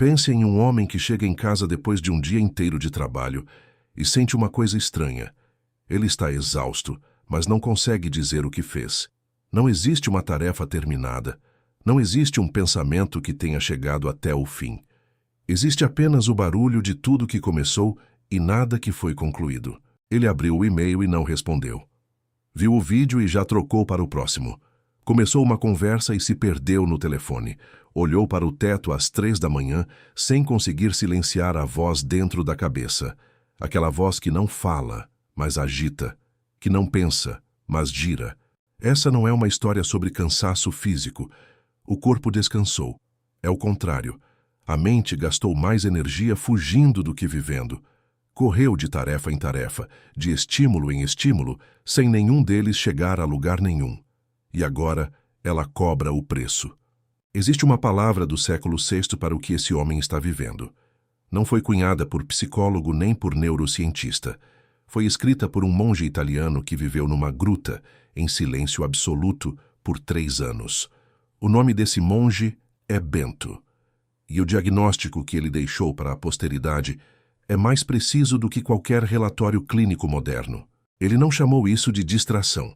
Pense em um homem que chega em casa depois de um dia inteiro de trabalho e sente uma coisa estranha. Ele está exausto, mas não consegue dizer o que fez. Não existe uma tarefa terminada. Não existe um pensamento que tenha chegado até o fim. Existe apenas o barulho de tudo que começou e nada que foi concluído. Ele abriu o e-mail e não respondeu. Viu o vídeo e já trocou para o próximo. Começou uma conversa e se perdeu no telefone. Olhou para o teto às 3 da manhã, sem conseguir silenciar a voz dentro da cabeça. Aquela voz que não fala, mas agita. Que não pensa, mas gira. Essa não é uma história sobre cansaço físico. O corpo descansou. É o contrário. A mente gastou mais energia fugindo do que vivendo. Correu de tarefa em tarefa, de estímulo em estímulo, sem nenhum deles chegar a lugar nenhum. E agora ela cobra o preço. Existe uma palavra do século VI para o que esse homem está vivendo. Não foi cunhada por psicólogo nem por neurocientista. Foi escrita por um monge italiano que viveu numa gruta, em silêncio absoluto, por 3 anos. O nome desse monge é Bento. E o diagnóstico que ele deixou para a posteridade é mais preciso do que qualquer relatório clínico moderno. Ele não chamou isso de distração.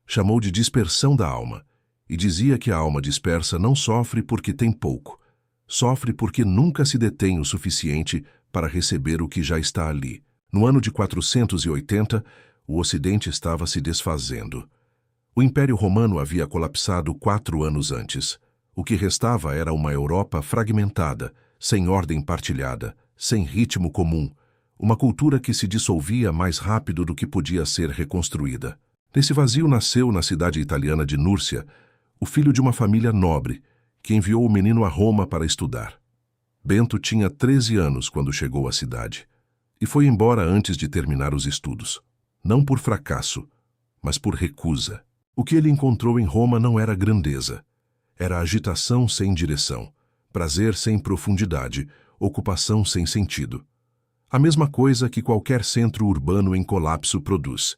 Chamou de dispersão da alma. E dizia que a alma dispersa não sofre porque tem pouco. Sofre porque nunca se detém o suficiente para receber o que já está ali. No ano de 480, o Ocidente estava se desfazendo. O Império Romano havia colapsado 4 anos antes. O que restava era uma Europa fragmentada, sem ordem partilhada, sem ritmo comum, uma cultura que se dissolvia mais rápido do que podia ser reconstruída. Nesse vazio nasceu, na cidade italiana de Núrcia, o filho de uma família nobre, que enviou o menino a Roma para estudar. Bento tinha 13 anos quando chegou à cidade, e foi embora antes de terminar os estudos. Não por fracasso, mas por recusa. O que ele encontrou em Roma não era grandeza. Era agitação sem direção, prazer sem profundidade, ocupação sem sentido. A mesma coisa que qualquer centro urbano em colapso produz,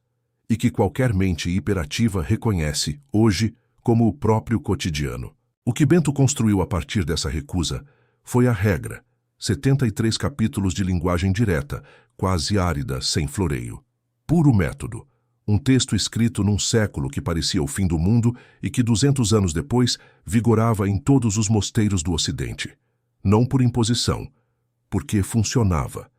e que qualquer mente hiperativa reconhece, hoje, como o próprio cotidiano. O que Bento construiu a partir dessa recusa foi a regra, 73 capítulos de linguagem direta, quase árida, sem floreio. Puro método. Um texto escrito num século que parecia o fim do mundo e que 200 anos depois vigorava em todos os mosteiros do Ocidente. Não por imposição, porque funcionava,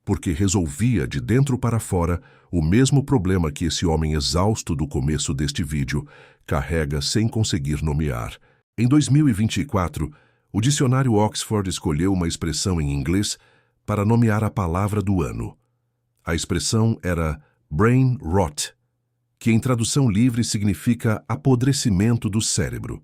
porque resolvia de dentro para fora o mesmo problema que esse homem exausto do começo deste vídeo carrega sem conseguir nomear. Em 2024, o dicionário Oxford escolheu uma expressão em inglês para nomear a palavra do ano. A expressão era brain rot, que em tradução livre significa apodrecimento do cérebro.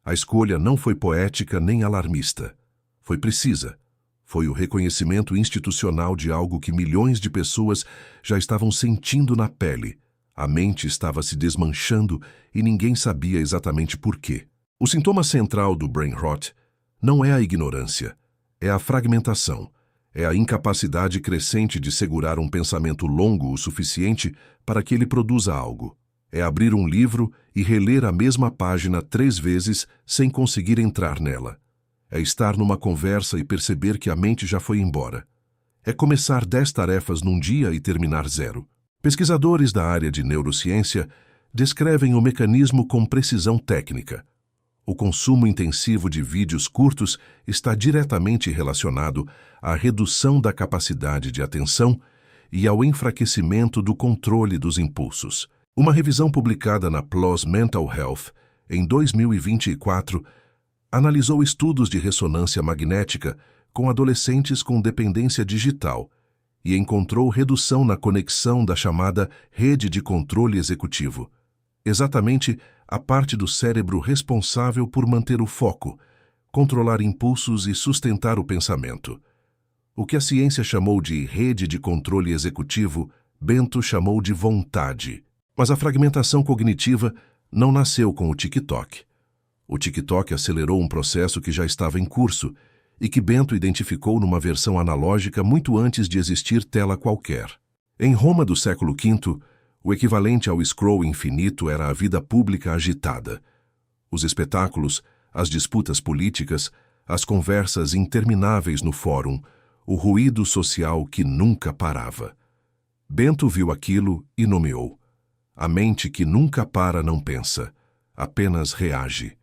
A escolha não foi poética nem alarmista. Foi precisa. Foi o reconhecimento institucional de algo que milhões de pessoas já estavam sentindo na pele. A mente estava se desmanchando e ninguém sabia exatamente por quê. O sintoma central do brain rot não é a ignorância, é a fragmentação. É a incapacidade crescente de segurar um pensamento longo o suficiente para que ele produza algo. É abrir um livro e reler a mesma página 3 vezes sem conseguir entrar nela. É estar numa conversa e perceber que a mente já foi embora. É começar 10 tarefas num dia e terminar 0. Pesquisadores da área de neurociência descrevem o mecanismo com precisão técnica. O consumo intensivo de vídeos curtos está diretamente relacionado à redução da capacidade de atenção e ao enfraquecimento do controle dos impulsos. Uma revisão publicada na PLOS Mental Health, em 2024, analisou estudos de ressonância magnética com adolescentes com dependência digital e encontrou redução na conexão da chamada rede de controle executivo. Exatamente a parte do cérebro responsável por manter o foco, controlar impulsos e sustentar o pensamento. O que a ciência chamou de rede de controle executivo, Bento chamou de vontade. Mas a fragmentação cognitiva não nasceu com o TikTok. O TikTok acelerou um processo que já estava em curso e que Bento identificou numa versão analógica muito antes de existir tela qualquer. Em Roma do século V, o equivalente ao scroll infinito era a vida pública agitada. Os espetáculos, as disputas políticas, as conversas intermináveis no fórum, o ruído social que nunca parava. Bento viu aquilo e nomeou. A mente que nunca para não pensa, apenas reage.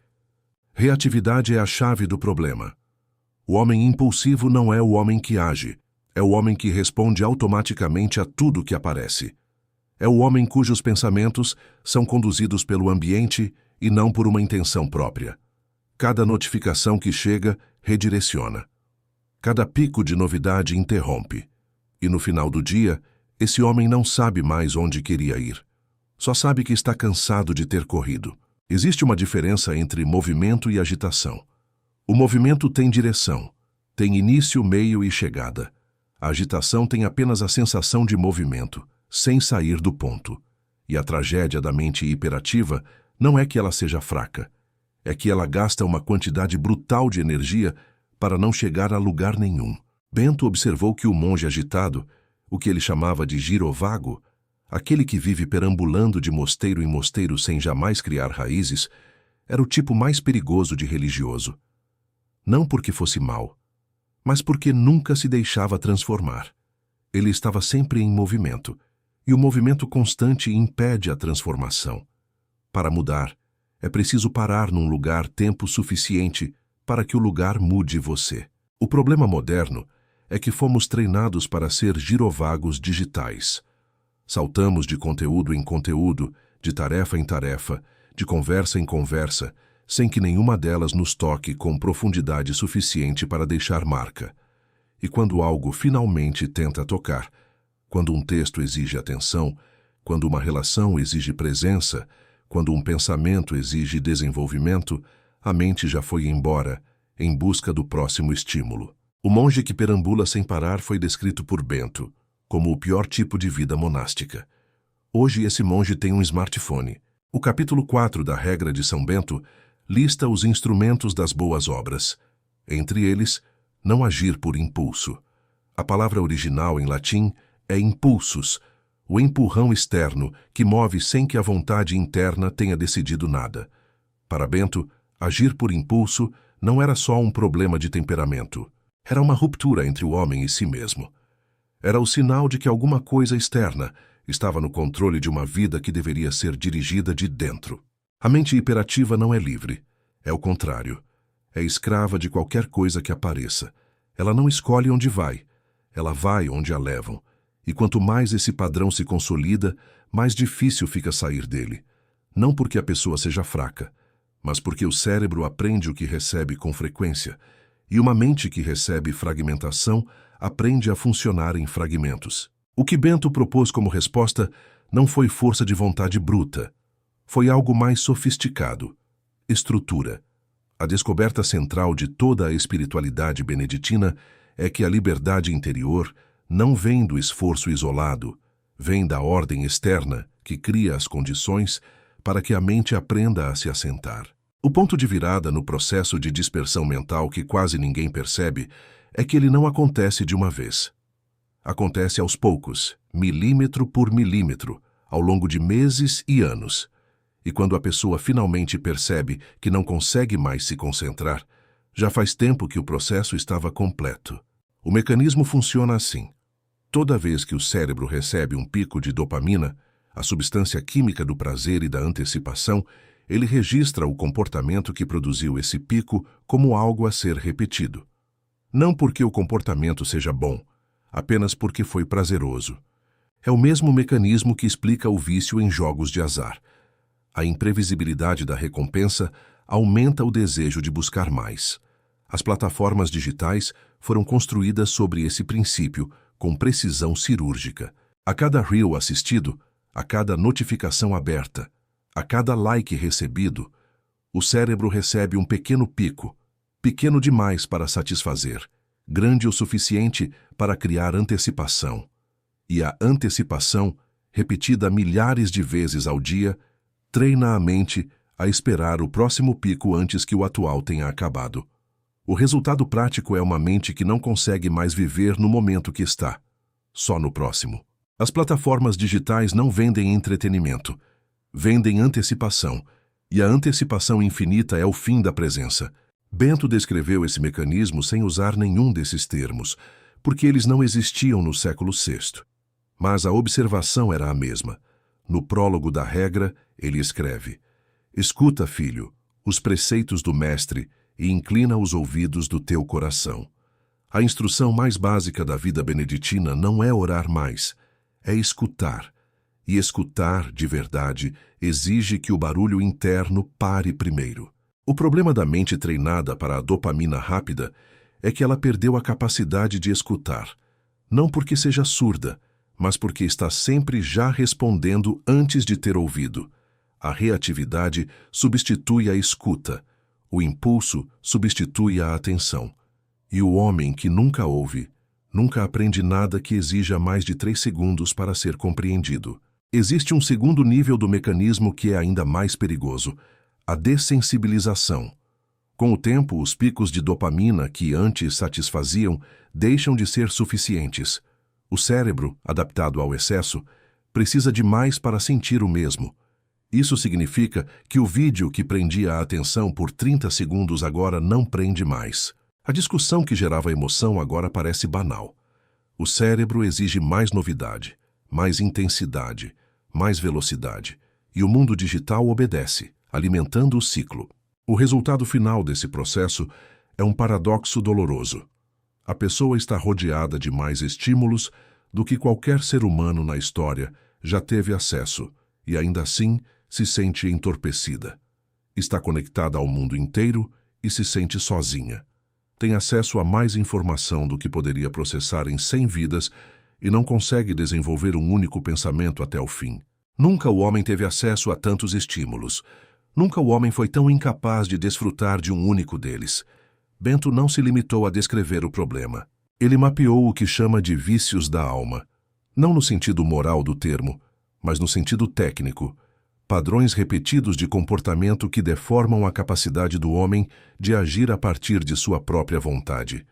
Reatividade é a chave do problema. O homem impulsivo não é o homem que age, é o homem que responde automaticamente a tudo que aparece. É o homem cujos pensamentos são conduzidos pelo ambiente e não por uma intenção própria. Cada notificação que chega redireciona. Cada pico de novidade interrompe. E no final do dia, esse homem não sabe mais onde queria ir. Só sabe que está cansado de ter corrido. Existe uma diferença entre movimento e agitação. O movimento tem direção, tem início, meio e chegada. A agitação tem apenas a sensação de movimento, sem sair do ponto. E a tragédia da mente hiperativa não é que ela seja fraca, é que ela gasta uma quantidade brutal de energia para não chegar a lugar nenhum. Bento observou que o monge agitado, o que ele chamava de girovago, aquele que vive perambulando de mosteiro em mosteiro sem jamais criar raízes, era o tipo mais perigoso de religioso. Não porque fosse mau, mas porque nunca se deixava transformar. Ele estava sempre em movimento, e o movimento constante impede a transformação. Para mudar, é preciso parar num lugar tempo suficiente para que o lugar mude você. O problema moderno é que fomos treinados para ser girovagos digitais. Saltamos de conteúdo em conteúdo, de tarefa em tarefa, de conversa em conversa, sem que nenhuma delas nos toque com profundidade suficiente para deixar marca. E quando algo finalmente tenta tocar, quando um texto exige atenção, quando uma relação exige presença, quando um pensamento exige desenvolvimento, a mente já foi embora, em busca do próximo estímulo. O monge que perambula sem parar foi descrito por Bento como o pior tipo de vida monástica. Hoje esse monge tem um smartphone. O capítulo 4 da regra de São Bento lista os instrumentos das boas obras. Entre eles, não agir por impulso. A palavra original em latim é impulsus, o empurrão externo que move sem que a vontade interna tenha decidido nada. Para Bento, agir por impulso não era só um problema de temperamento. Era uma ruptura entre o homem e si mesmo. Era o sinal de que alguma coisa externa estava no controle de uma vida que deveria ser dirigida de dentro. A mente hiperativa não é livre. É o contrário. É escrava de qualquer coisa que apareça. Ela não escolhe onde vai. Ela vai onde a levam. E quanto mais esse padrão se consolida, mais difícil fica sair dele. Não porque a pessoa seja fraca, mas porque o cérebro aprende o que recebe com frequência, e uma mente que recebe fragmentação aprende a funcionar em fragmentos. O que Bento propôs como resposta não foi força de vontade bruta. Foi algo mais sofisticado. Estrutura. A descoberta central de toda a espiritualidade beneditina é que a liberdade interior não vem do esforço isolado, vem da ordem externa que cria as condições para que a mente aprenda a se assentar. O ponto de virada no processo de dispersão mental que quase ninguém percebe é que ele não acontece de uma vez. Acontece aos poucos, milímetro por milímetro, ao longo de meses e anos. E quando a pessoa finalmente percebe que não consegue mais se concentrar, já faz tempo que o processo estava completo. O mecanismo funciona assim. Toda vez que o cérebro recebe um pico de dopamina, a substância química do prazer e da antecipação, ele registra o comportamento que produziu esse pico como algo a ser repetido. Não porque o comportamento seja bom, apenas porque foi prazeroso. É o mesmo mecanismo que explica o vício em jogos de azar. A imprevisibilidade da recompensa aumenta o desejo de buscar mais. As plataformas digitais foram construídas sobre esse princípio, com precisão cirúrgica. A cada reel assistido, a cada notificação aberta, a cada like recebido, o cérebro recebe um pequeno pico, pequeno demais para satisfazer, grande o suficiente para criar antecipação. E a antecipação, repetida milhares de vezes ao dia, treina a mente a esperar o próximo pico antes que o atual tenha acabado. O resultado prático é uma mente que não consegue mais viver no momento que está, só no próximo. As plataformas digitais não vendem entretenimento, vendem antecipação, e a antecipação infinita é o fim da presença. Bento descreveu esse mecanismo sem usar nenhum desses termos, porque eles não existiam no século VI. Mas a observação era a mesma. No prólogo da regra, ele escreve: Escuta, filho, os preceitos do mestre e inclina os ouvidos do teu coração. A instrução mais básica da vida beneditina não é orar mais, é escutar. E escutar, de verdade, exige que o barulho interno pare primeiro. O problema da mente treinada para a dopamina rápida é que ela perdeu a capacidade de escutar, não porque seja surda, mas porque está sempre já respondendo antes de ter ouvido. A reatividade substitui a escuta, o impulso substitui a atenção. E o homem que nunca ouve, nunca aprende nada que exija mais de 3 segundos para ser compreendido. Existe um segundo nível do mecanismo que é ainda mais perigoso: a dessensibilização. Com o tempo, os picos de dopamina que antes satisfaziam deixam de ser suficientes. O cérebro, adaptado ao excesso, precisa de mais para sentir o mesmo. Isso significa que o vídeo que prendia a atenção por 30 segundos agora não prende mais. A discussão que gerava emoção agora parece banal. O cérebro exige mais novidade, mais intensidade, mais velocidade, e o mundo digital obedece, alimentando o ciclo. O resultado final desse processo é um paradoxo doloroso. A pessoa está rodeada de mais estímulos do que qualquer ser humano na história já teve acesso, e ainda assim se sente entorpecida. Está conectada ao mundo inteiro e se sente sozinha. Tem acesso a mais informação do que poderia processar em 100 vidas e não consegue desenvolver um único pensamento até o fim. Nunca o homem teve acesso a tantos estímulos. Nunca o homem foi tão incapaz de desfrutar de um único deles. Bento não se limitou a descrever o problema. Ele mapeou o que chama de vícios da alma, não no sentido moral do termo, mas no sentido técnico, padrões repetidos de comportamento que deformam a capacidade do homem de agir a partir de sua própria vontade.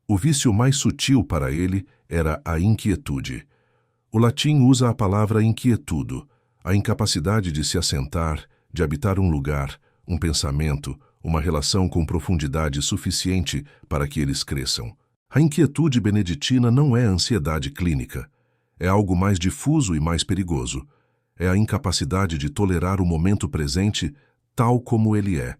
O vício mais sutil para ele era a inquietude. O latim usa a palavra inquietudo, a incapacidade de se assentar, de habitar um lugar, um pensamento, uma relação com profundidade suficiente para que eles cresçam. A inquietude beneditina não é ansiedade clínica. É algo mais difuso e mais perigoso. É a incapacidade de tolerar o momento presente tal como ele é.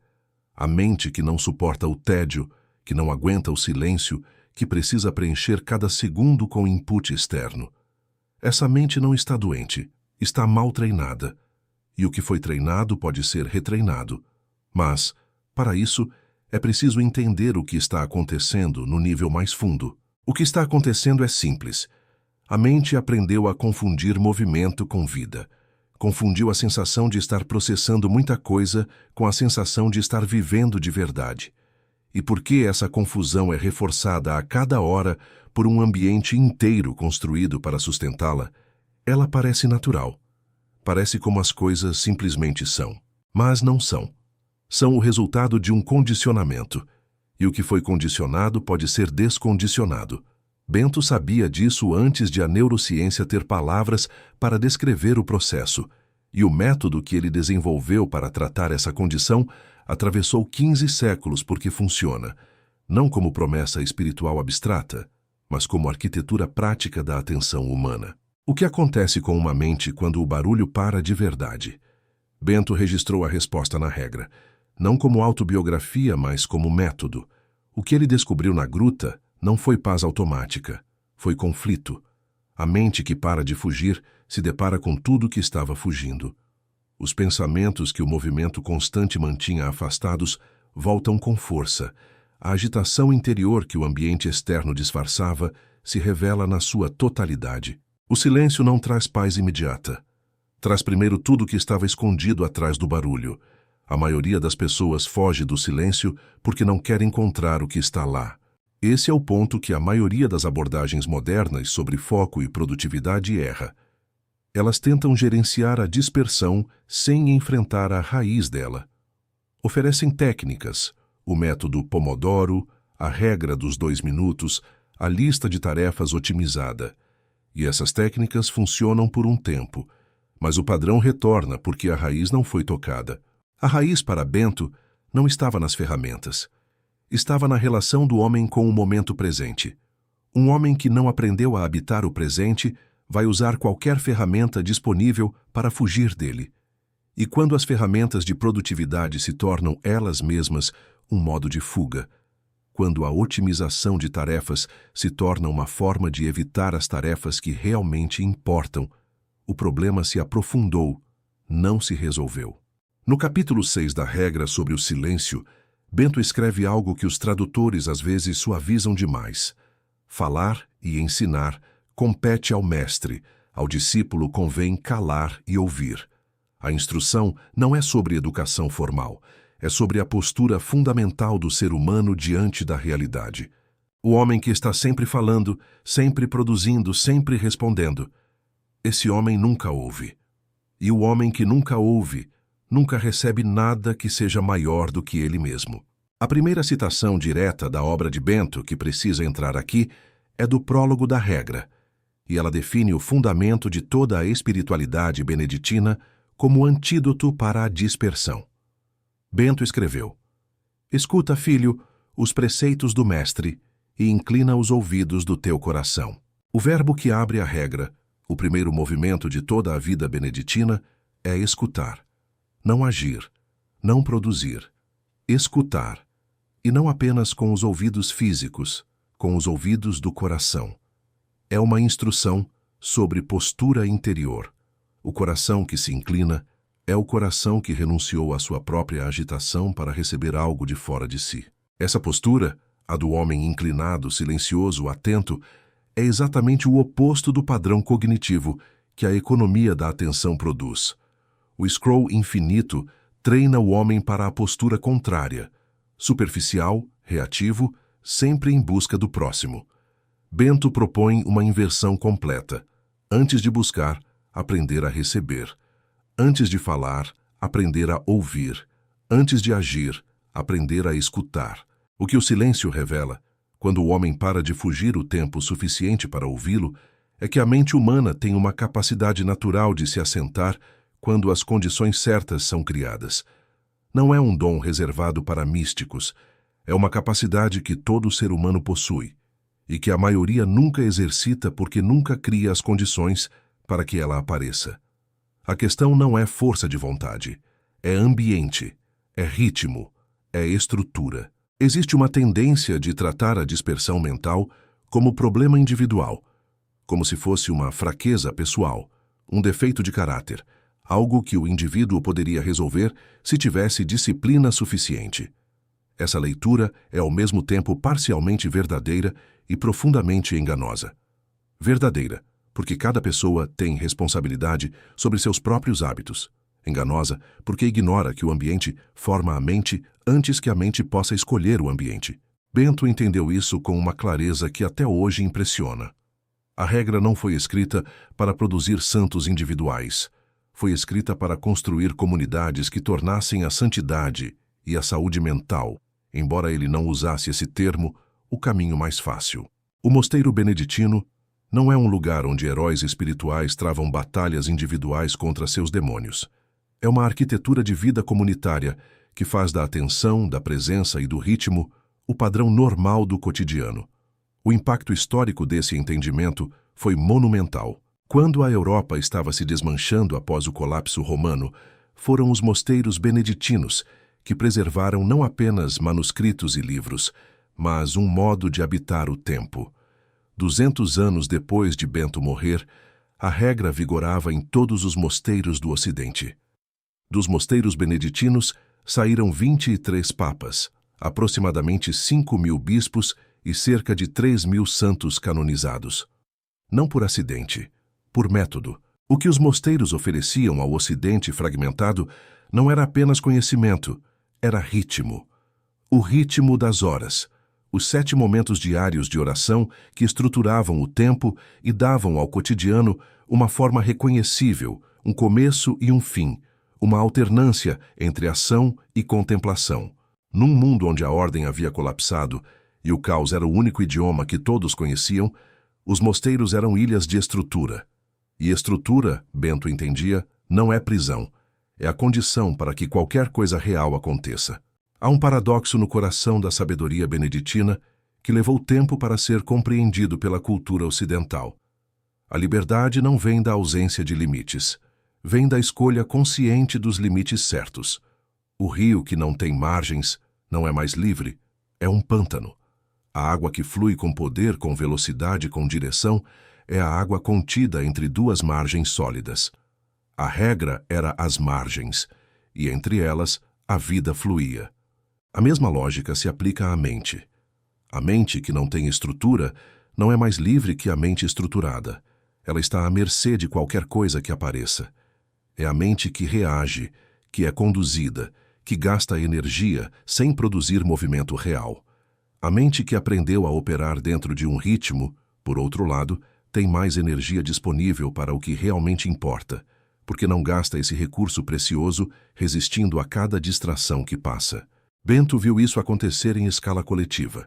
A mente que não suporta o tédio, que não aguenta o silêncio, que precisa preencher cada segundo com input externo. Essa mente não está doente, está mal treinada. E o que foi treinado pode ser retreinado. Mas, para isso, é preciso entender o que está acontecendo no nível mais fundo. O que está acontecendo é simples. A mente aprendeu a confundir movimento com vida. Confundiu a sensação de estar processando muita coisa com a sensação de estar vivendo de verdade. E porque essa confusão é reforçada a cada hora por um ambiente inteiro construído para sustentá-la, ela parece natural. Parece como as coisas simplesmente são. Mas não são. São o resultado de um condicionamento. E o que foi condicionado pode ser descondicionado. Bento sabia disso antes de a neurociência ter palavras para descrever o processo, e o método que ele desenvolveu para tratar essa condição atravessou 15 séculos porque funciona, não como promessa espiritual abstrata, mas como arquitetura prática da atenção humana. O que acontece com uma mente quando o barulho para de verdade? Bento registrou a resposta na regra, não como autobiografia, mas como método. O que ele descobriu na gruta não foi paz automática, foi conflito. A mente que para de fugir se depara com tudo que estava fugindo. Os pensamentos que o movimento constante mantinha afastados voltam com força. A agitação interior que o ambiente externo disfarçava se revela na sua totalidade. O silêncio não traz paz imediata. Traz primeiro tudo que estava escondido atrás do barulho. A maioria das pessoas foge do silêncio porque não quer encontrar o que está lá. Esse é o ponto que a maioria das abordagens modernas sobre foco e produtividade erra. Elas tentam gerenciar a dispersão sem enfrentar a raiz dela. Oferecem técnicas, o método Pomodoro, a regra dos 2 minutos, a lista de tarefas otimizada. E essas técnicas funcionam por um tempo, mas o padrão retorna porque a raiz não foi tocada. A raiz para Bento não estava nas ferramentas, estava na relação do homem com o momento presente. Um homem que não aprendeu a habitar o presente vai usar qualquer ferramenta disponível para fugir dele. E quando as ferramentas de produtividade se tornam elas mesmas um modo de fuga, quando a otimização de tarefas se torna uma forma de evitar as tarefas que realmente importam, o problema se aprofundou, não se resolveu. No capítulo 6 da regra sobre o silêncio, Bento escreve algo que os tradutores às vezes suavizam demais. Falar e ensinar compete ao mestre, ao discípulo convém calar e ouvir. A instrução não é sobre educação formal, é sobre a postura fundamental do ser humano diante da realidade. O homem que está sempre falando, sempre produzindo, sempre respondendo. Esse homem nunca ouve. E o homem que nunca ouve, nunca recebe nada que seja maior do que ele mesmo. A primeira citação direta da obra de Bento que precisa entrar aqui é do prólogo da regra, e ela define o fundamento de toda a espiritualidade beneditina como antídoto para a dispersão. Bento escreveu: Escuta, filho, os preceitos do mestre e inclina os ouvidos do teu coração. O verbo que abre a regra, o primeiro movimento de toda a vida beneditina, é escutar. Não agir, não produzir. Escutar. E não apenas com os ouvidos físicos, com os ouvidos do coração. É uma instrução sobre postura interior. O coração que se inclina é o coração que renunciou à sua própria agitação para receber algo de fora de si. Essa postura, a do homem inclinado, silencioso, atento, é exatamente o oposto do padrão cognitivo que a economia da atenção produz. O scroll infinito treina o homem para a postura contrária, superficial, reativo, sempre em busca do próximo. Bento propõe uma inversão completa. Antes de buscar, aprender a receber. Antes de falar, aprender a ouvir. Antes de agir, aprender a escutar. O que o silêncio revela, quando o homem para de fugir o tempo suficiente para ouvi-lo, é que a mente humana tem uma capacidade natural de se assentar quando as condições certas são criadas. Não é um dom reservado para místicos, é uma capacidade que todo ser humano possui, e que a maioria nunca exercita porque nunca cria as condições para que ela apareça. A questão não é força de vontade, é ambiente, é ritmo, é estrutura. Existe uma tendência de tratar a dispersão mental como problema individual, como se fosse uma fraqueza pessoal, um defeito de caráter, algo que o indivíduo poderia resolver se tivesse disciplina suficiente. Essa leitura é ao mesmo tempo parcialmente verdadeira e profundamente enganosa. Verdadeira, porque cada pessoa tem responsabilidade sobre seus próprios hábitos. Enganosa, porque ignora que o ambiente forma a mente antes que a mente possa escolher o ambiente. Bento entendeu isso com uma clareza que até hoje impressiona. A regra não foi escrita para produzir santos individuais. Foi escrita para construir comunidades que tornassem a santidade e a saúde mental, embora ele não usasse esse termo, o caminho mais fácil. O mosteiro beneditino não é um lugar onde heróis espirituais travam batalhas individuais contra seus demônios. É uma arquitetura de vida comunitária que faz da atenção, da presença e do ritmo o padrão normal do cotidiano. O impacto histórico desse entendimento foi monumental. Quando a Europa estava se desmanchando após o colapso romano, foram os mosteiros beneditinos que preservaram não apenas manuscritos e livros, mas um modo de habitar o tempo. 200 anos depois de Bento morrer, a regra vigorava em todos os mosteiros do Ocidente. Dos mosteiros beneditinos saíram 23 papas, aproximadamente 5.000 bispos e cerca de 3.000 santos canonizados. Não por acidente, por método. O que os mosteiros ofereciam ao Ocidente fragmentado não era apenas conhecimento, era ritmo. O ritmo das horas, os 7 momentos diários de oração que estruturavam o tempo e davam ao cotidiano uma forma reconhecível, um começo e um fim, uma alternância entre ação e contemplação. Num mundo onde a ordem havia colapsado e o caos era o único idioma que todos conheciam, os mosteiros eram ilhas de estrutura. E estrutura, Bento entendia, não é prisão. É a condição para que qualquer coisa real aconteça. Há um paradoxo no coração da sabedoria beneditina que levou tempo para ser compreendido pela cultura ocidental. A liberdade não vem da ausência de limites, vem da escolha consciente dos limites certos. O rio que não tem margens não é mais livre, é um pântano. A água que flui com poder, com velocidade, com direção, é a água contida entre duas margens sólidas. A regra era as margens, e entre elas a vida fluía. A mesma lógica se aplica à mente. A mente que não tem estrutura não é mais livre que a mente estruturada. Ela está à mercê de qualquer coisa que apareça. É a mente que reage, que é conduzida, que gasta energia sem produzir movimento real. A mente que aprendeu a operar dentro de um ritmo, por outro lado, tem mais energia disponível para o que realmente importa, porque não gasta esse recurso precioso resistindo a cada distração que passa. Bento viu isso acontecer em escala coletiva.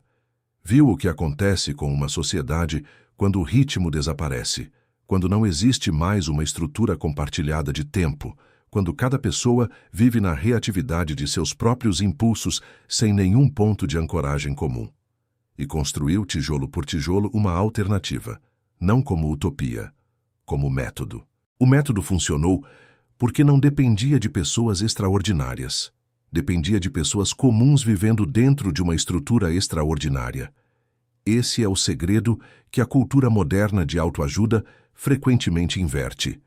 Viu o que acontece com uma sociedade quando o ritmo desaparece, quando não existe mais uma estrutura compartilhada de tempo, quando cada pessoa vive na reatividade de seus próprios impulsos sem nenhum ponto de ancoragem comum. E construiu, tijolo por tijolo, uma alternativa, não como utopia, como método. O método funcionou porque não dependia de pessoas extraordinárias. Dependia de pessoas comuns vivendo dentro de uma estrutura extraordinária. Esse é o segredo que a cultura moderna de autoajuda frequentemente inverte.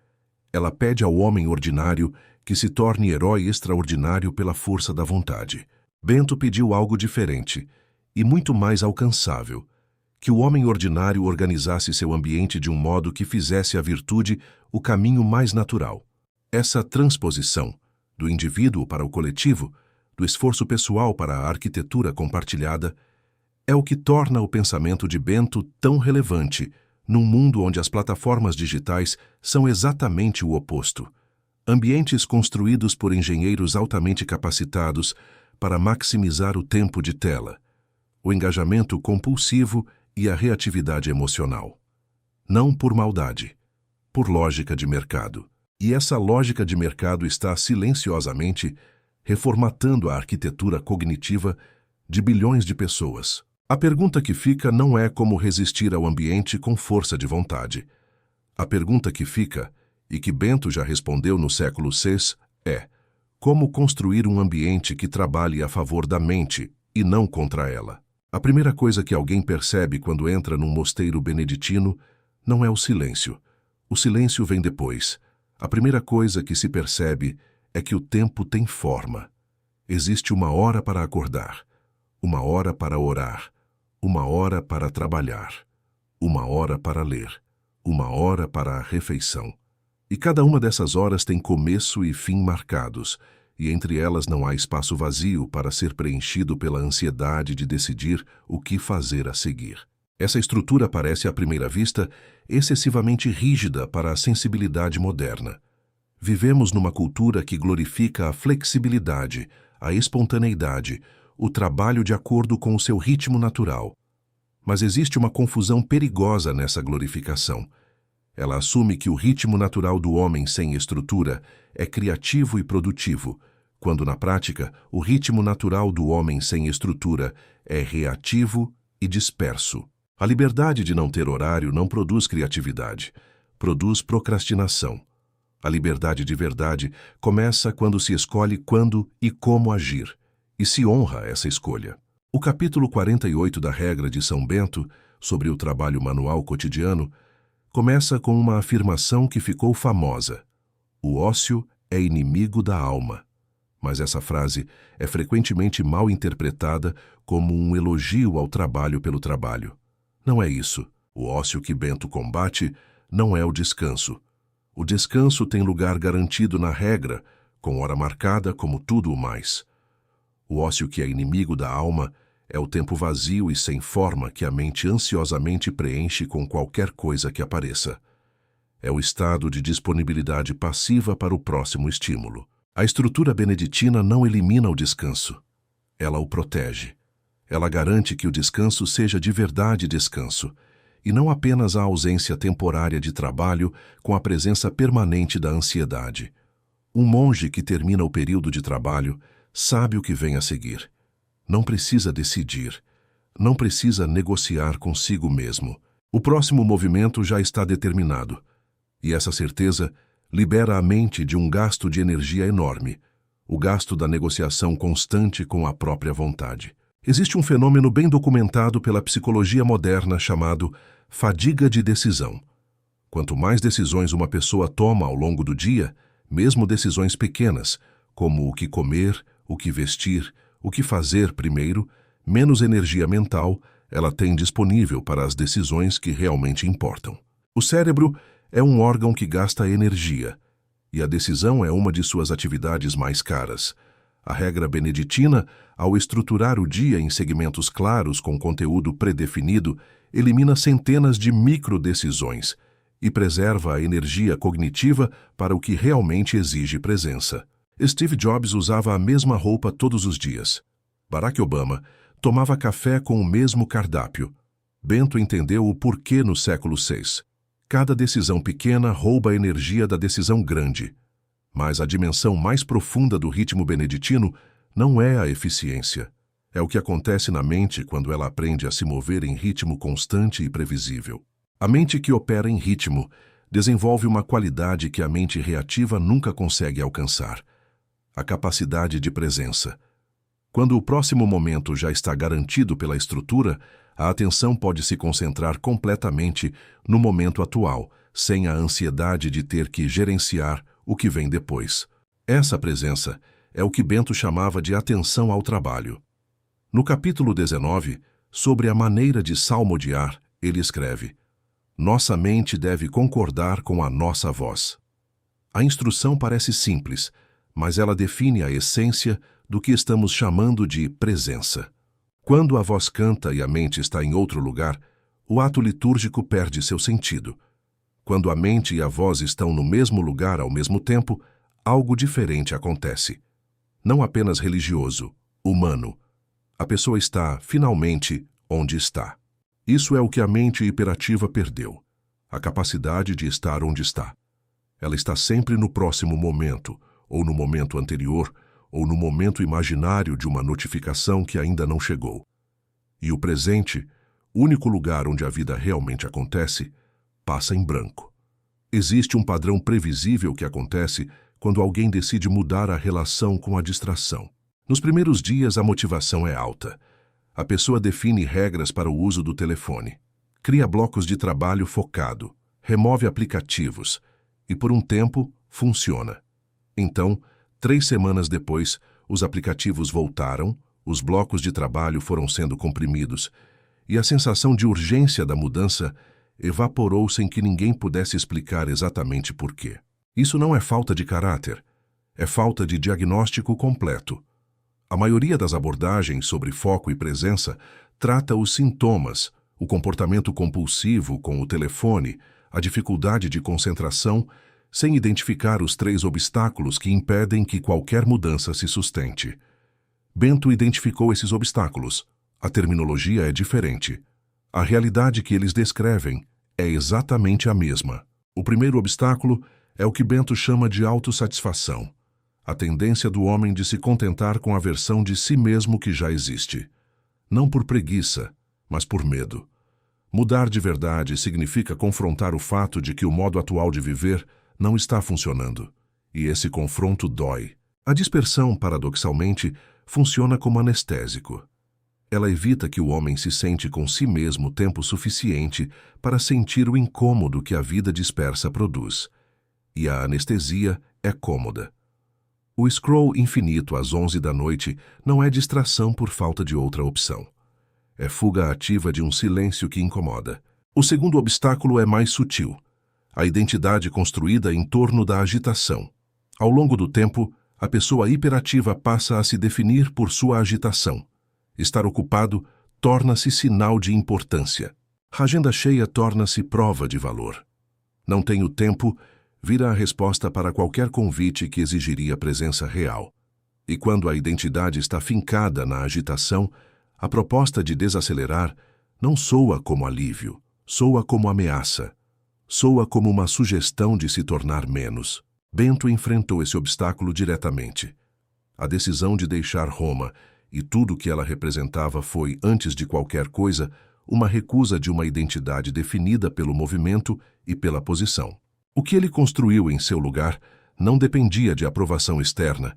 Ela pede ao homem ordinário que se torne herói extraordinário pela força da vontade. Bento pediu algo diferente e muito mais alcançável, que o homem ordinário organizasse seu ambiente de um modo que fizesse a virtude o caminho mais natural. Essa transposição do indivíduo para o coletivo, do esforço pessoal para a arquitetura compartilhada, é o que torna o pensamento de Bento tão relevante num mundo onde as plataformas digitais são exatamente o oposto. Ambientes construídos por engenheiros altamente capacitados para maximizar o tempo de tela, o engajamento compulsivo e a reatividade emocional. Não por maldade, por lógica de mercado. E essa lógica de mercado está silenciosamente reformatando a arquitetura cognitiva de bilhões de pessoas. A pergunta que fica não é como resistir ao ambiente com força de vontade. A pergunta que fica, e que Bento já respondeu no século VI, é como construir um ambiente que trabalhe a favor da mente e não contra ela. A primeira coisa que alguém percebe quando entra num mosteiro beneditino não é o silêncio. O silêncio vem depois. A primeira coisa que se percebe é que o tempo tem forma. Existe uma hora para acordar, uma hora para orar, uma hora para trabalhar, uma hora para ler, uma hora para a refeição. E cada uma dessas horas tem começo e fim marcados, e entre elas não há espaço vazio para ser preenchido pela ansiedade de decidir o que fazer a seguir. Essa estrutura parece, à primeira vista, excessivamente rígida para a sensibilidade moderna. Vivemos numa cultura que glorifica a flexibilidade, a espontaneidade, o trabalho de acordo com o seu ritmo natural. Mas existe uma confusão perigosa nessa glorificação. Ela assume que o ritmo natural do homem sem estrutura é criativo e produtivo, quando na prática o ritmo natural do homem sem estrutura é reativo e disperso. A liberdade de não ter horário não produz criatividade, produz procrastinação. A liberdade de verdade começa quando se escolhe quando e como agir, e se honra essa escolha. O capítulo 48 da regra de São Bento, sobre o trabalho manual cotidiano, começa com uma afirmação que ficou famosa: o ócio é inimigo da alma. Mas essa frase é frequentemente mal interpretada como um elogio ao trabalho pelo trabalho. Não é isso. O ócio que Bento combate não é o descanso. O descanso tem lugar garantido na regra, com hora marcada como tudo o mais. O ócio que é inimigo da alma é o tempo vazio e sem forma que a mente ansiosamente preenche com qualquer coisa que apareça. É o estado de disponibilidade passiva para o próximo estímulo. A estrutura beneditina não elimina o descanso. Ela o protege. Ela garante que o descanso seja de verdade descanso, e não apenas a ausência temporária de trabalho com a presença permanente da ansiedade. Um monge que termina o período de trabalho sabe o que vem a seguir. Não precisa decidir. Não precisa negociar consigo mesmo. O próximo movimento já está determinado. E essa certeza libera a mente de um gasto de energia enorme, o gasto da negociação constante com a própria vontade. Existe um fenômeno bem documentado pela psicologia moderna chamado fadiga de decisão. Quanto mais decisões uma pessoa toma ao longo do dia, mesmo decisões pequenas, como o que comer, o que vestir, o que fazer primeiro, menos energia mental ela tem disponível para as decisões que realmente importam. O cérebro é um órgão que gasta energia, e a decisão é uma de suas atividades mais caras. A regra beneditina, ao estruturar o dia em segmentos claros com conteúdo predefinido, elimina centenas de microdecisões e preserva a energia cognitiva para o que realmente exige presença. Steve Jobs usava a mesma roupa todos os dias. Barack Obama tomava café com o mesmo cardápio. Bento entendeu o porquê no século VI. Cada decisão pequena rouba a energia da decisão grande. Mas a dimensão mais profunda do ritmo beneditino não é a eficiência. É o que acontece na mente quando ela aprende a se mover em ritmo constante e previsível. A mente que opera em ritmo desenvolve uma qualidade que a mente reativa nunca consegue alcançar: a capacidade de presença. Quando o próximo momento já está garantido pela estrutura, a atenção pode se concentrar completamente no momento atual, sem a ansiedade de ter que gerenciar o que vem depois. Essa presença é o que Bento chamava de atenção ao trabalho. No capítulo 19, sobre a maneira de salmodiar, ele escreve: nossa mente deve concordar com a nossa voz. A instrução parece simples, mas ela define a essência do que estamos chamando de presença. Quando a voz canta e a mente está em outro lugar, o ato litúrgico perde seu sentido. Quando a mente e a voz estão no mesmo lugar ao mesmo tempo, algo diferente acontece. Não apenas religioso, humano. A pessoa está, finalmente, onde está. Isso é o que a mente hiperativa perdeu: a capacidade de estar onde está. Ela está sempre no próximo momento, ou no momento anterior, ou no momento imaginário de uma notificação que ainda não chegou. E o presente, único lugar onde a vida realmente acontece, passa em branco. Existe um padrão previsível que acontece quando alguém decide mudar a relação com a distração. Nos primeiros dias, a motivação é alta. A pessoa define regras para o uso do telefone, cria blocos de trabalho focado, remove aplicativos e, por um tempo, funciona. Então, 3 semanas depois, os aplicativos voltaram, os blocos de trabalho foram sendo comprimidos e a sensação de urgência da mudança evaporou sem que ninguém pudesse explicar exatamente por quê. Isso não é falta de caráter, é falta de diagnóstico completo. A maioria das abordagens sobre foco e presença trata os sintomas, o comportamento compulsivo com o telefone, a dificuldade de concentração, sem identificar os 3 obstáculos que impedem que qualquer mudança se sustente. Bento identificou esses obstáculos. A terminologia é diferente. A realidade que eles descrevem é exatamente a mesma. O primeiro obstáculo é o que Bento chama de autossatisfação, a tendência do homem de se contentar com a versão de si mesmo que já existe. Não por preguiça, mas por medo. Mudar de verdade significa confrontar o fato de que o modo atual de viver não está funcionando, e esse confronto dói. A dispersão, paradoxalmente, funciona como anestésico. Ela evita que o homem se sente com si mesmo tempo suficiente para sentir o incômodo que a vida dispersa produz. E a anestesia é cômoda. O scroll infinito às 11 da noite não é distração por falta de outra opção. É fuga ativa de um silêncio que incomoda. O segundo obstáculo é mais sutil: a identidade construída em torno da agitação. Ao longo do tempo, a pessoa hiperativa passa a se definir por sua agitação. Estar ocupado torna-se sinal de importância. A agenda cheia torna-se prova de valor. Não tenho tempo vira a resposta para qualquer convite que exigiria presença real. E quando a identidade está fincada na agitação, a proposta de desacelerar não soa como alívio, soa como ameaça. Soa como uma sugestão de se tornar menos. Bento enfrentou esse obstáculo diretamente. A decisão de deixar Roma e tudo o que ela representava foi, antes de qualquer coisa, uma recusa de uma identidade definida pelo movimento e pela posição. O que ele construiu em seu lugar não dependia de aprovação externa,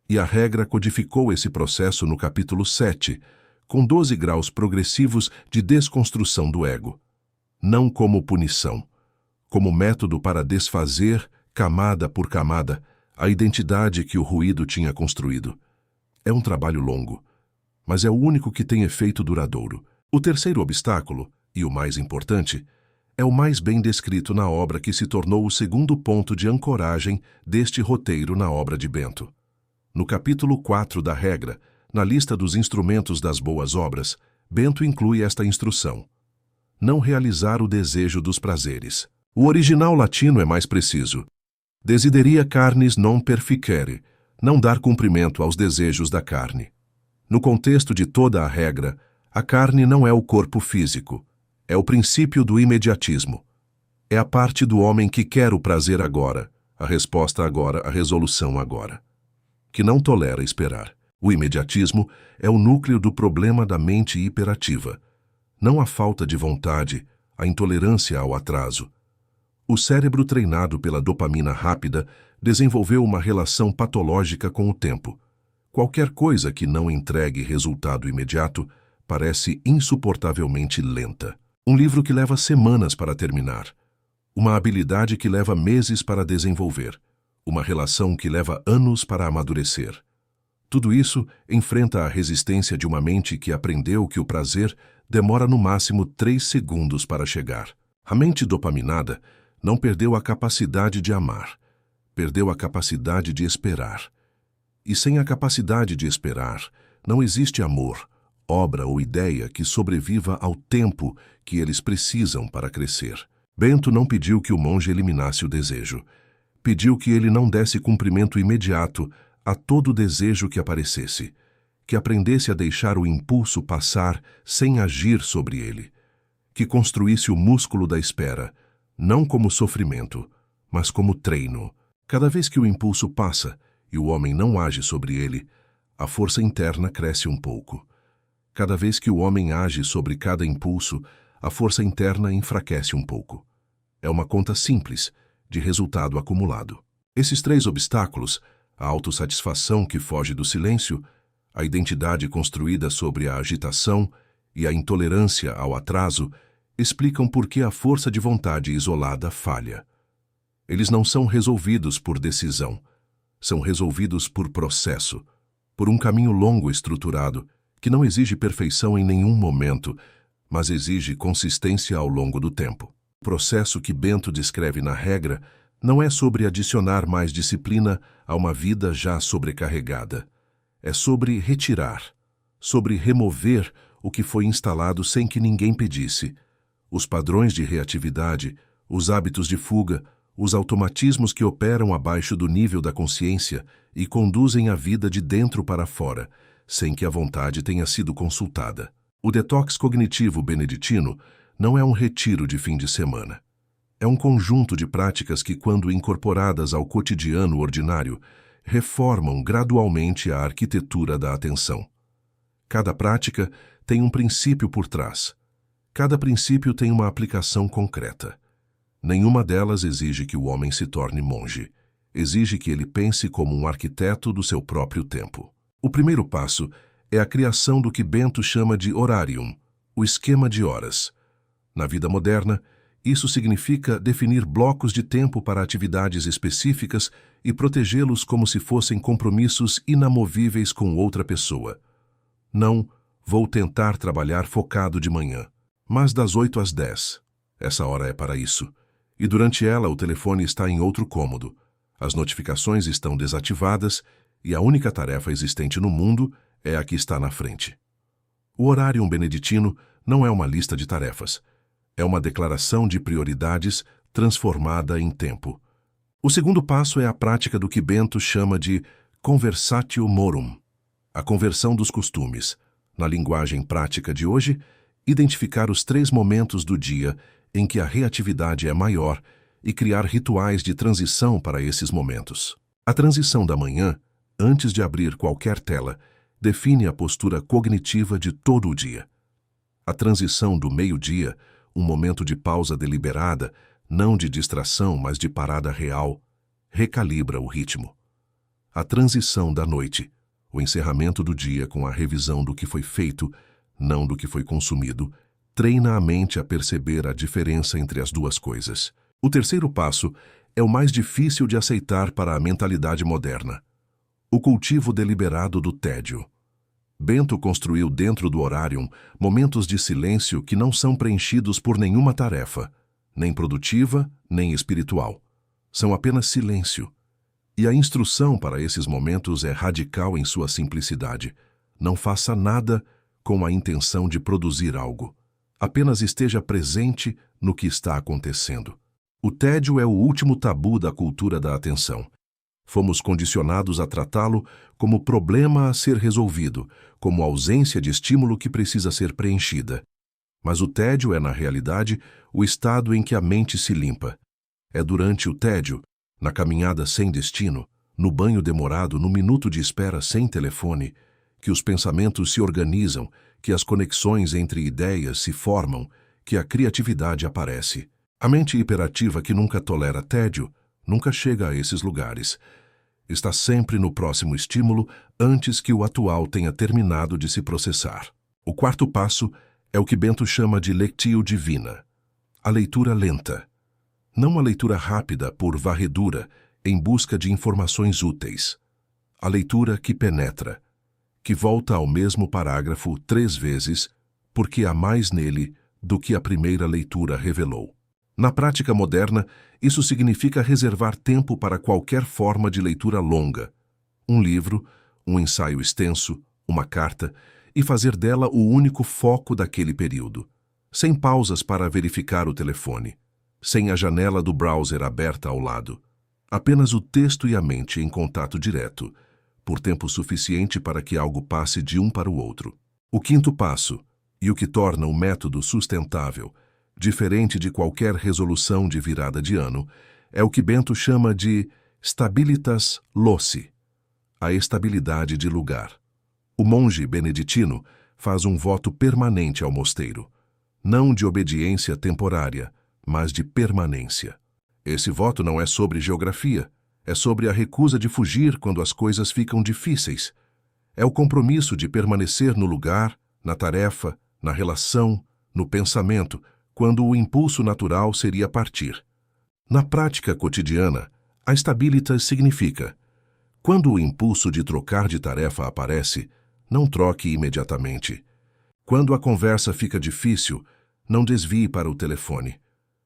e a regra codificou esse processo no capítulo 7, com 12 graus progressivos de desconstrução do ego. Não como punição, como método para desfazer, camada por camada, a identidade que o ruído tinha construído. É um trabalho longo, mas é o único que tem efeito duradouro. O terceiro obstáculo, e o mais importante, é o mais bem descrito na obra que se tornou o segundo ponto de ancoragem deste roteiro na obra de Bento. No capítulo 4 da regra, na lista dos instrumentos das boas obras, Bento inclui esta instrução: não realizar o desejo dos prazeres. O original latino é mais preciso: desideria carnis non perficere, não dar cumprimento aos desejos da carne. No contexto de toda a regra, a carne não é o corpo físico, é o princípio do imediatismo. É a parte do homem que quer o prazer agora, a resposta agora, a resolução agora, que não tolera esperar. O imediatismo é o núcleo do problema da mente hiperativa, não a falta de vontade, a intolerância ao atraso. O cérebro treinado pela dopamina rápida desenvolveu uma relação patológica com o tempo. Qualquer coisa que não entregue resultado imediato parece insuportavelmente lenta. Um livro que leva semanas para terminar. Uma habilidade que leva meses para desenvolver. Uma relação que leva anos para amadurecer. Tudo isso enfrenta a resistência de uma mente que aprendeu que o prazer demora no máximo 3 segundos para chegar. A mente dopaminada não perdeu a capacidade de amar, perdeu a capacidade de esperar. E sem a capacidade de esperar, não existe amor, obra ou ideia que sobreviva ao tempo que eles precisam para crescer. Bento não pediu que o monge eliminasse o desejo. Pediu que ele não desse cumprimento imediato a todo desejo que aparecesse, que aprendesse a deixar o impulso passar sem agir sobre ele, que construísse o músculo da espera, não como sofrimento, mas como treino. Cada vez que o impulso passa e o homem não age sobre ele, a força interna cresce um pouco. Cada vez que o homem age sobre cada impulso, a força interna enfraquece um pouco. É uma conta simples, de resultado acumulado. Esses 3 obstáculos, a autossatisfação que foge do silêncio, a identidade construída sobre a agitação e a intolerância ao atraso, explicam por que a força de vontade isolada falha. Eles não são resolvidos por decisão, são resolvidos por processo, por um caminho longo estruturado, que não exige perfeição em nenhum momento, mas exige consistência ao longo do tempo. O processo que Bento descreve na regra não é sobre adicionar mais disciplina a uma vida já sobrecarregada. É sobre retirar, sobre remover o que foi instalado sem que ninguém pedisse. Os padrões de reatividade, os hábitos de fuga, os automatismos que operam abaixo do nível da consciência e conduzem a vida de dentro para fora, sem que a vontade tenha sido consultada. O detox cognitivo beneditino não é um retiro de fim de semana. É um conjunto de práticas que, quando incorporadas ao cotidiano ordinário, reformam gradualmente a arquitetura da atenção. Cada prática tem um princípio por trás. Cada princípio tem uma aplicação concreta. Nenhuma delas exige que o homem se torne monge. Exige que ele pense como um arquiteto do seu próprio tempo. O primeiro passo é a criação do que Bento chama de horarium, o esquema de horas. Na vida moderna, isso significa definir blocos de tempo para atividades específicas e protegê-los como se fossem compromissos inamovíveis com outra pessoa. Não, vou tentar trabalhar focado de manhã, mas das 8 às 10. Essa hora é para isso. E durante ela o telefone está em outro cômodo. As notificações estão desativadas e a única tarefa existente no mundo é a que está na frente. O horário beneditino não é uma lista de tarefas. É uma declaração de prioridades transformada em tempo. O segundo passo é a prática do que Bento chama de conversatio morum, a conversão dos costumes. Na linguagem prática de hoje, identificar os 3 momentos do dia em que a reatividade é maior e criar rituais de transição para esses momentos. A transição da manhã, antes de abrir qualquer tela, define a postura cognitiva de todo o dia. A transição do meio-dia, um momento de pausa deliberada, não de distração, mas de parada real, recalibra o ritmo. A transição da noite, o encerramento do dia com a revisão do que foi feito, não do que foi consumido, treina a mente a perceber a diferença entre as duas coisas. O terceiro passo é o mais difícil de aceitar para a mentalidade moderna: o cultivo deliberado do tédio. Bento construiu dentro do horário momentos de silêncio que não são preenchidos por nenhuma tarefa, nem produtiva, nem espiritual. São apenas silêncio. E a instrução para esses momentos é radical em sua simplicidade. Não faça nada com a intenção de produzir algo. Apenas esteja presente no que está acontecendo. O tédio é o último tabu da cultura da atenção. Fomos condicionados a tratá-lo como problema a ser resolvido, como ausência de estímulo que precisa ser preenchida. Mas o tédio é, na realidade, o estado em que a mente se limpa. É durante o tédio, na caminhada sem destino, no banho demorado, no minuto de espera sem telefone, que os pensamentos se organizam, que as conexões entre ideias se formam, que a criatividade aparece. A mente hiperativa que nunca tolera tédio, nunca chega a esses lugares. Está sempre no próximo estímulo antes que o atual tenha terminado de se processar. O quarto passo é o que Bento chama de lectio divina, a leitura lenta. Não a leitura rápida por varredura, em busca de informações úteis. A leitura que penetra, que volta ao mesmo parágrafo 3 vezes, porque há mais nele do que a primeira leitura revelou. Na prática moderna, isso significa reservar tempo para qualquer forma de leitura longa, um livro, um ensaio extenso, uma carta, e fazer dela o único foco daquele período, sem pausas para verificar o telefone, sem a janela do browser aberta ao lado, apenas o texto e a mente em contato direto, por tempo suficiente para que algo passe de um para o outro. O quinto passo, e o que torna o método sustentável, diferente de qualquer resolução de virada de ano, é o que Bento chama de stabilitas loci, a estabilidade de lugar. O monge beneditino faz um voto permanente ao mosteiro, não de obediência temporária, mas de permanência. Esse voto não é sobre geografia, é sobre a recusa de fugir quando as coisas ficam difíceis. É o compromisso de permanecer no lugar, na tarefa, na relação, no pensamento, quando o impulso natural seria partir. Na prática cotidiana, a stabilitas significa: quando o impulso de trocar de tarefa aparece, não troque imediatamente. Quando a conversa fica difícil, não desvie para o telefone.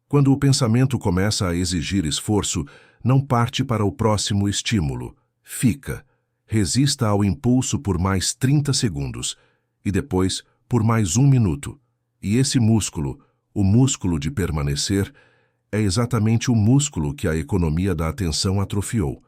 Quando o pensamento começa a exigir esforço, não parte para o próximo estímulo. Fica. Resista ao impulso por mais 30 segundos e depois por mais 1 minuto. E esse músculo, o músculo de permanecer, é exatamente o músculo que a economia da atenção atrofiou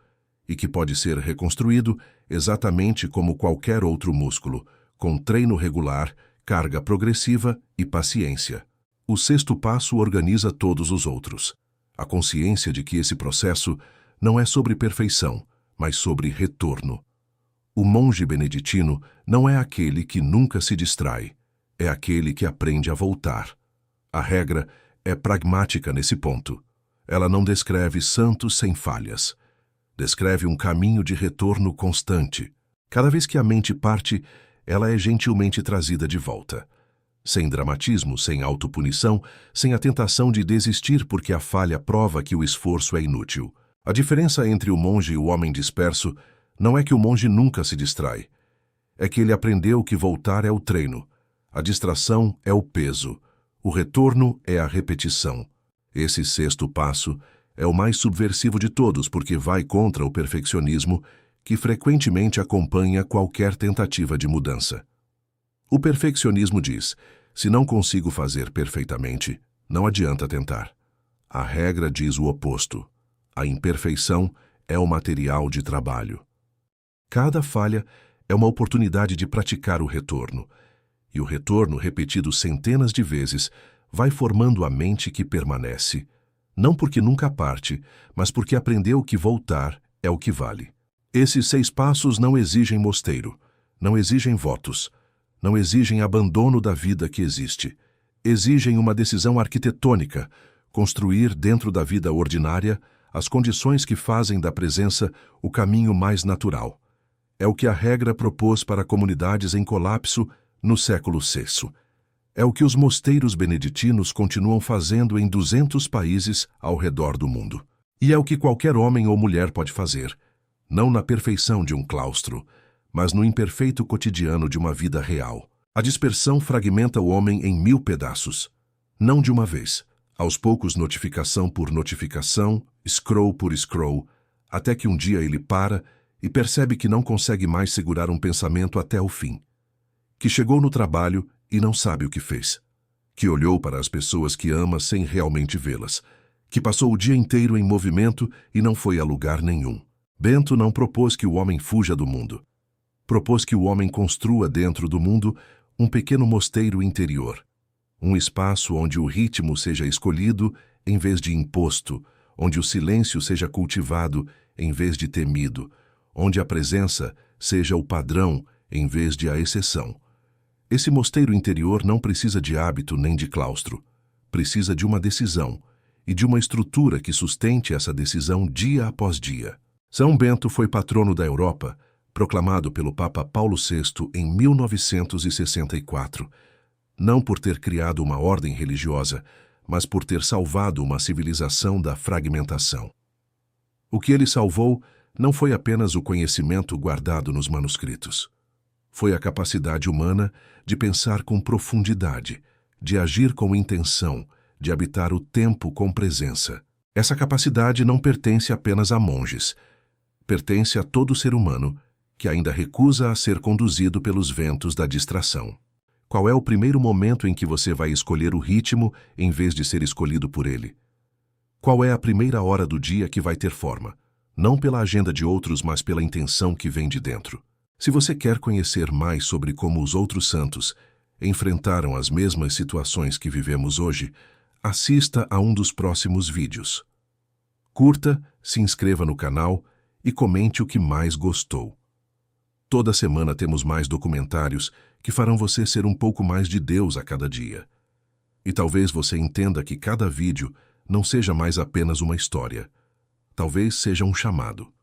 e que pode ser reconstruído exatamente como qualquer outro músculo, com treino regular, carga progressiva e paciência. O sexto passo organiza todos os outros. A consciência de que esse processo não é sobre perfeição, mas sobre retorno. O monge beneditino não é aquele que nunca se distrai, é aquele que aprende a voltar. A regra é pragmática nesse ponto. Ela não descreve santos sem falhas. Descreve um caminho de retorno constante. Cada vez que a mente parte, ela é gentilmente trazida de volta. Sem dramatismo, sem autopunição, sem a tentação de desistir porque a falha prova que o esforço é inútil. A diferença entre o monge e o homem disperso não é que o monge nunca se distrai. É que ele aprendeu que voltar é o treino. A distração é o peso. O retorno é a repetição. Esse sexto passo é o mais subversivo de todos porque vai contra o perfeccionismo que frequentemente acompanha qualquer tentativa de mudança. O perfeccionismo diz: se não consigo fazer perfeitamente, não adianta tentar. A regra diz o oposto. A imperfeição é o material de trabalho. Cada falha é uma oportunidade de praticar o retorno. E o retorno, repetido centenas de vezes, vai formando a mente que permanece, não porque nunca parte, mas porque aprendeu que voltar é o que vale. Esses 6 passos não exigem mosteiro, Não exigem votos. Não exigem abandono da vida que existe. Exigem uma decisão arquitetônica, construir dentro da vida ordinária as condições que fazem da presença o caminho mais natural. É o que a regra propôs para comunidades em colapso no século VI. É o que os mosteiros beneditinos continuam fazendo em 200 países ao redor do mundo. E é o que qualquer homem ou mulher pode fazer, não na perfeição de um claustro, mas no imperfeito cotidiano de uma vida real. A dispersão fragmenta o homem em 1000 pedaços. Não de uma vez, aos poucos, notificação por notificação, scroll por scroll, até que um dia ele para e percebe que não consegue mais segurar um pensamento até o fim. Que chegou no trabalho e não sabe o que fez. Que olhou para as pessoas que ama sem realmente vê-las. Que passou o dia inteiro em movimento e não foi a lugar nenhum. Bento não propôs que o homem fuja do mundo. Propôs que o homem construa dentro do mundo um pequeno mosteiro interior. Um espaço onde o ritmo seja escolhido em vez de imposto, onde o silêncio seja cultivado em vez de temido, onde a presença seja o padrão em vez de a exceção. Esse mosteiro interior não precisa de hábito nem de claustro. Precisa de uma decisão e de uma estrutura que sustente essa decisão dia após dia. São Bento foi patrono da Europa, proclamado pelo Papa Paulo VI em 1964, não por ter criado uma ordem religiosa, mas por ter salvado uma civilização da fragmentação. O que ele salvou não foi apenas o conhecimento guardado nos manuscritos. Foi a capacidade humana de pensar com profundidade, de agir com intenção, de habitar o tempo com presença. Essa capacidade não pertence apenas a monges. Pertence a todo ser humano que ainda recusa a ser conduzido pelos ventos da distração. Qual é o primeiro momento em que você vai escolher o ritmo em vez de ser escolhido por ele? Qual é a primeira hora do dia que vai ter forma? Não pela agenda de outros, mas pela intenção que vem de dentro. Se você quer conhecer mais sobre como os outros santos enfrentaram as mesmas situações que vivemos hoje, assista a um dos próximos vídeos. Curta, se inscreva no canal e comente o que mais gostou. Toda semana temos mais documentários que farão você ser um pouco mais de Deus a cada dia. E talvez você entenda que cada vídeo não seja mais apenas uma história. Talvez seja um chamado.